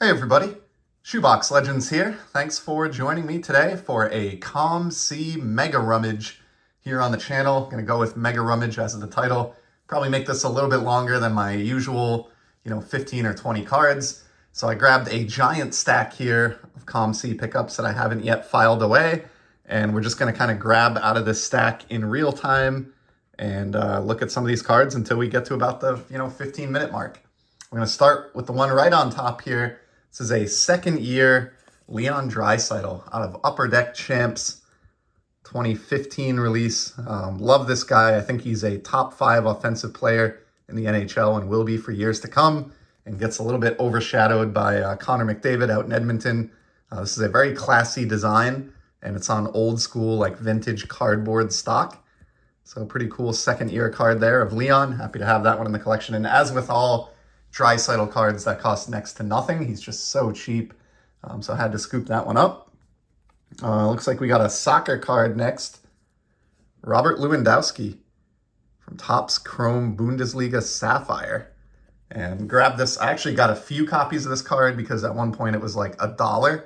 Hey everybody, Shoebox Legends here. Thanks for joining me today for a COMC Mega Rummage here on the channel. Gonna go with Mega Rummage as the title. Probably make this a little bit longer than my usual, 15 or 20 cards. So I grabbed a giant stack here of COMC pickups that I haven't yet filed away. And we're just gonna kind of grab out of this stack in real time and look at some of these cards until we get to about the 15-minute mark. We're gonna start with the one right on top here. This is a second year Leon Draisaitl out of Upper Deck Champs 2015 release. Love this guy. I think he's a top 5 offensive player in the NHL and will be for years to come, and gets a little bit overshadowed by Connor McDavid out in Edmonton. This is a very classy design, and it's on old school, like vintage cardboard stock. So pretty cool second year card there of Leon. Happy to have that one in the collection. And as with all Draisaitl cards that cost next to nothing, he's just so cheap. So I had to scoop that one up. Looks like we got a soccer card next. Robert Lewandowski from Topps Chrome Bundesliga Sapphire. And grab this. I actually got a few copies of this card because at one point it was like $1.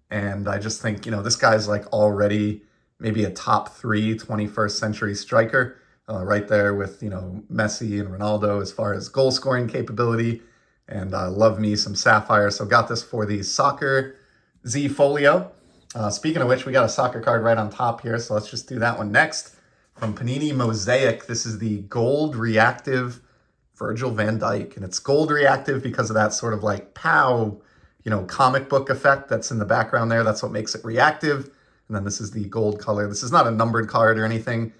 And I just think, this guy's like already maybe a top 3 21st century striker. Right there with, Messi and Ronaldo as far as goal scoring capability. And love me some Sapphire. So got this for the Soccer Z Folio. Speaking of which, we got a soccer card right on top here. So let's just do that one next. From Panini Mosaic, this is the Gold Reactive Virgil van Dijk. And it's gold reactive because of that sort of like pow, comic book effect that's in the background there. That's what makes it reactive. And then this is the gold color. This is not a numbered card or anything.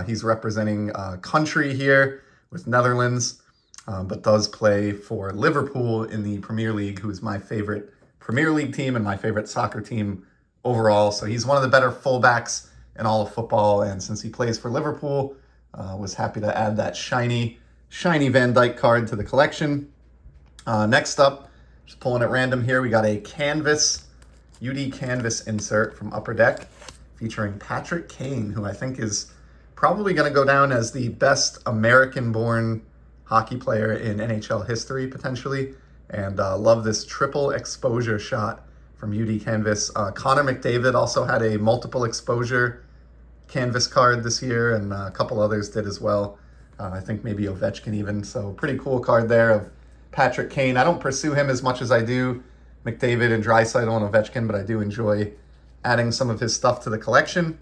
He's representing country here with Netherlands, but does play for Liverpool in the Premier League, who is my favorite Premier League team and my favorite soccer team overall. So he's one of the better fullbacks in all of football. And since he plays for Liverpool, was happy to add that shiny Van Dijk card to the collection. Next up, just pulling at random here, we got a canvas, UD canvas insert from Upper Deck featuring Patrick Kane, who I think is probably going to go down as the best American-born hockey player in NHL history, potentially. And love this triple exposure shot from UD Canvas. Connor McDavid also had a multiple exposure canvas card this year, and a couple others did as well. I think maybe Ovechkin even. So pretty cool card there of Patrick Kane. I don't pursue him as much as I do McDavid and Draisaitl and Ovechkin, but I do enjoy adding some of his stuff to the collection.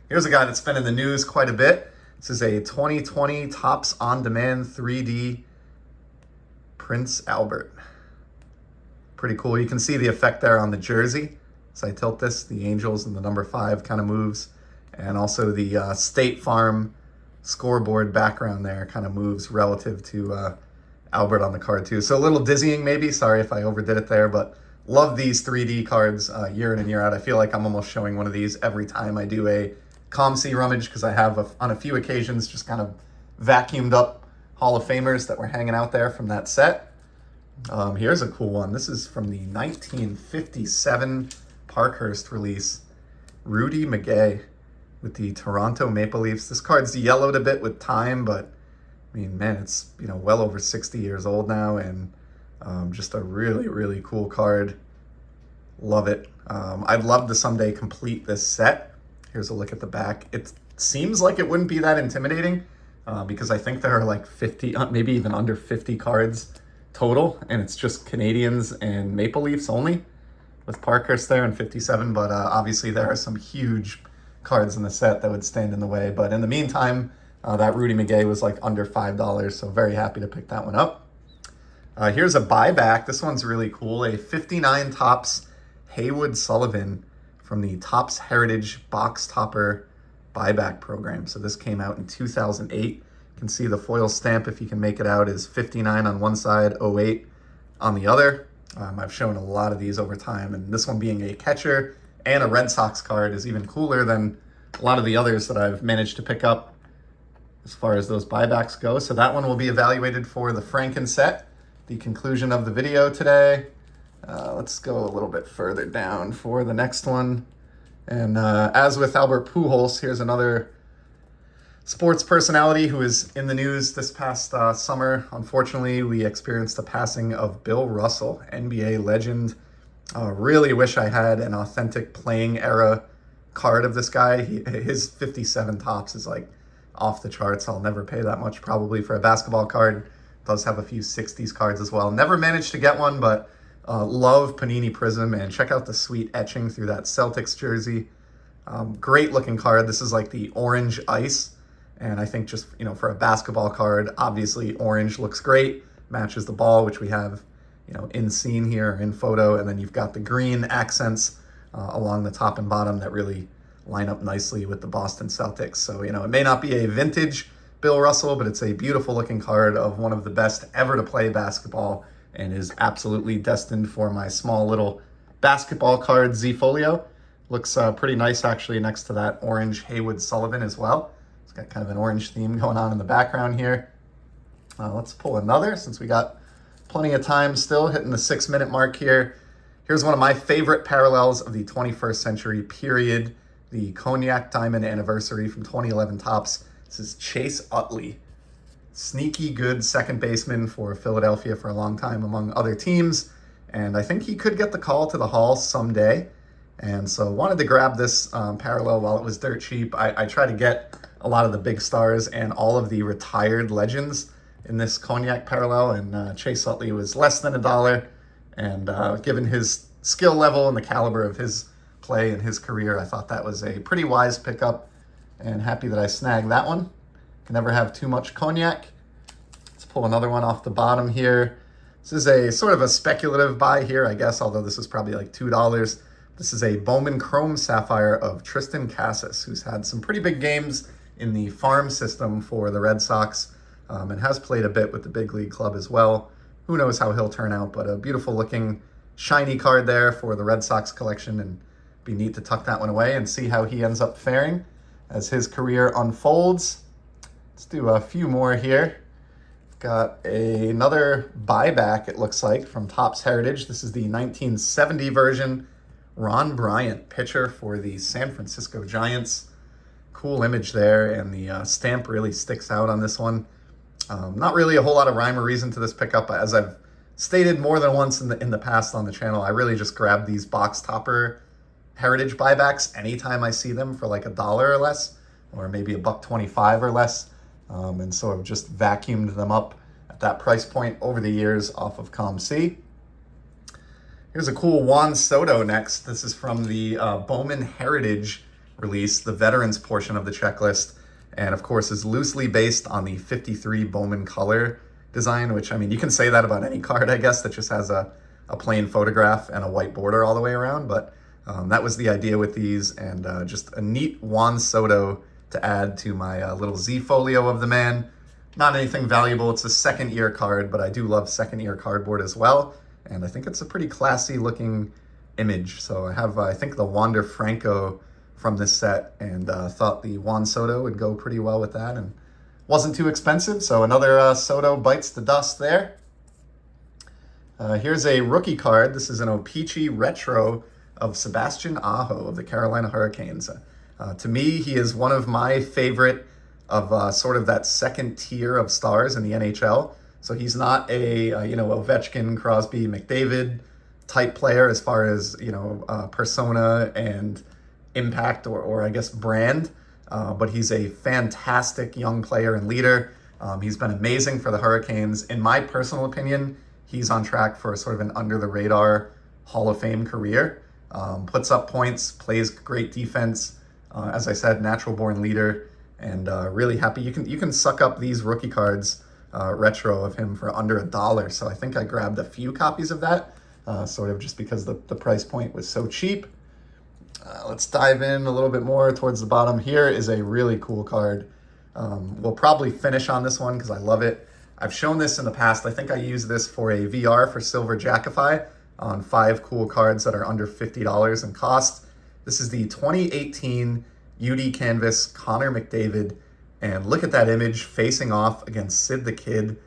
Here's a guy that's been in the news quite a bit. This is a 2020 Topps On Demand 3D Prince Albert. Pretty cool. You can see the effect there on the jersey. As I tilt this, the Angels and the number 5 kind of moves. And also the State Farm scoreboard background there kind of moves relative to Albert on the card too. So a little dizzying maybe. Sorry if I overdid it there, but love these 3D cards year in and year out. I feel like I'm almost showing one of these every time I do a COMC Rummage, because I have, on a few occasions, just kind of vacuumed up Hall of Famers that were hanging out there from that set. Here's a cool one. This is from the 1957 Parkhurst release. Rudy Magay with the Toronto Maple Leafs. This card's yellowed a bit with time, but I mean, man, it's well over 60 years old now, and just a really, really cool card. Love it. I'd love to someday complete this set. Here's a look at the back. It seems like it wouldn't be that intimidating because I think there are like 50, maybe even under 50 cards total, and it's just Canadians and Maple Leafs only with Parkhurst there in 57. But obviously there are some huge cards in the set that would stand in the way. But in the meantime, that Rudy Magay was like under $5, so very happy to pick that one up. Here's a buyback. This one's really cool. A 59 Topps Haywood Sullivan from the Topps Heritage Box Topper buyback program. So this came out in 2008. You can see the foil stamp, if you can make it out, is 59 on one side, 08 on the other. I've shown a lot of these over time, and this one being a catcher and a Red Sox card is even cooler than a lot of the others that I've managed to pick up as far as those buybacks go. So that one will be evaluated for the Franken set, the conclusion of the video today. Let's go a little bit further down for the next one. And as with Albert Pujols, here's another sports personality who is in the news this past summer. Unfortunately, we experienced the passing of Bill Russell, NBA legend. Really wish I had an authentic playing era card of this guy. His 57 tops is like off the charts. I'll never pay that much probably for a basketball card. Does have a few 60s cards as well. Never managed to get one, but love Panini Prism, and check out the sweet etching through that Celtics jersey. Great looking card. This is like the orange ice. And I think just, for a basketball card, obviously orange looks great, matches the ball, which we have, in scene here, in photo. And then you've got the green accents along the top and bottom that really line up nicely with the Boston Celtics. So, it may not be a vintage Bill Russell, but it's a beautiful looking card of one of the best ever to play basketball, and is absolutely destined for my small little basketball card Z-Folio. Looks pretty nice actually next to that orange Haywood Sullivan as well. Got kind of an orange theme going on in the background here. Let's pull another since we got plenty of time still, hitting the 6-minute mark here. Here's one of my favorite parallels of the 21st century period, the Cognac Diamond Anniversary from 2011 Topps. This is Chase Utley. Sneaky good second baseman for Philadelphia for a long time among other teams. And I think he could get the call to the Hall someday. And so wanted to grab this parallel while it was dirt cheap. I try to get a lot of the big stars and all of the retired legends in this Cognac parallel, and Chase Utley was less than $1. And given his skill level and the caliber of his play and his career, I thought that was a pretty wise pickup, and happy that I snagged that one. Can never have too much Cognac. Let's pull another one off the bottom here. This is a sort of a speculative buy here, I guess, although this is probably like $2. This is a Bowman Chrome Sapphire of Tristan Casas, who's had some pretty big games in the farm system for the Red Sox, and has played a bit with the big league club as well. Who knows how he'll turn out, but a beautiful looking shiny card there for the Red Sox collection, and be neat to tuck that one away and see how he ends up faring as his career unfolds. Let's do a few more here. Got another buyback, it looks like, from Topps Heritage. This is the 1970 version. Ron Bryant, pitcher for the San Francisco Giants. Cool image there, and the stamp really sticks out on this one. Not really a whole lot of rhyme or reason to this pickup, but as I've stated more than once in the past on the channel, I really just grab these box topper Heritage buybacks anytime I see them for like $1 or less, or maybe $1.25 or less. And so I've just vacuumed them up at that price point over the years off of COMC. Here's a cool Juan Soto next. This is from the Bowman Heritage release, the veterans portion of the checklist, and of course is loosely based on the 53 Bowman color design, which, I mean, you can say that about any card, I guess, that just has a plain photograph and a white border all the way around, but that was the idea with these, and just a neat Juan Soto to add to my little Z-Folio of the man. Not anything valuable, it's a second year card, but I do love second year cardboard as well. And I think it's a pretty classy looking image. So I have, I think, the Wander Franco from this set, and thought the Juan Soto would go pretty well with that, and wasn't too expensive. So another Soto bites the dust there. Here's a rookie card. This is an O-Pee-Chee retro of Sebastian Aho of the Carolina Hurricanes. To me, he is one of my favorite of sort of that second tier of stars in the NHL. So he's not a, Ovechkin, Crosby, McDavid type player as far as, persona and impact or I guess brand. But he's a fantastic young player and leader. He's been amazing for the Hurricanes. In my personal opinion, he's on track for sort of an under the radar Hall of Fame career. Puts up points, plays great defense. As I said, natural born leader, and really happy. You can suck up these rookie cards, retro of him, for under $1. So I think I grabbed a few copies of that, sort of just because the price point was so cheap. Let's dive in a little bit more towards the bottom. Here is a really cool card. We'll probably finish on this one because I love it. I've shown this in the past. I think I used this for a VR for Silver Jackify on 5 cool cards that are under $50 in cost. This is the 2018 UD Canvas Connor McDavid, and look at that image facing off against Sid the Kid.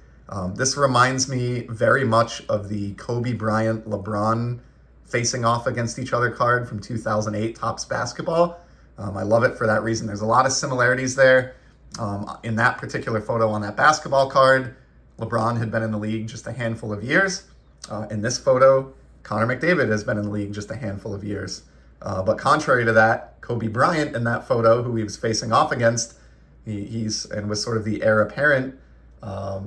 This reminds me very much of the Kobe Bryant LeBron facing off against each other card from 2008 Topps Basketball. I love it for that reason. There's a lot of similarities there. In that particular photo on that basketball card, LeBron had been in the league just a handful of years. In this photo, Connor McDavid has been in the league just a handful of years. But contrary to that, Kobe Bryant in that photo, who he was facing off against, and was sort of the heir apparent.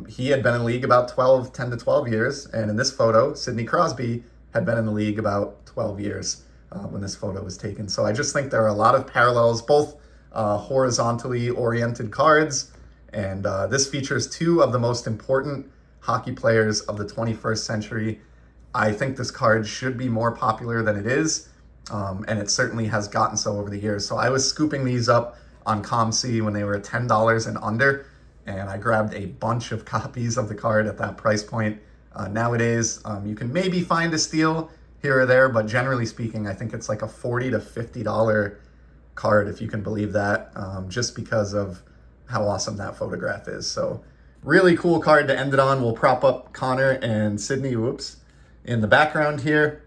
He had been in the league about 10 to 12 years. And in this photo, Sidney Crosby had been in the league about 12 years when this photo was taken. So I just think there are a lot of parallels, both horizontally oriented cards. And this features two of the most important hockey players of the 21st century. I think this card should be more popular than it is. And it certainly has gotten so over the years. So I was scooping these up on COMC when they were $10 and under. And I grabbed a bunch of copies of the card at that price point. Nowadays, you can maybe find a steal here or there, but generally speaking, I think it's like a $40 to $50 card, if you can believe that, just because of how awesome that photograph is. So really cool card to end it on. We'll prop up Connor and Sidney, in the background here.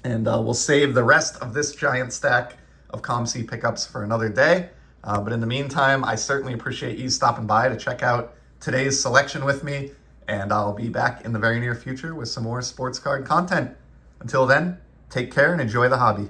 And we'll save the rest of this giant stack of COMC pickups for another day. But in the meantime, I certainly appreciate you stopping by to check out today's selection with me. And I'll be back in the very near future with some more sports card content. Until then, take care and enjoy the hobby.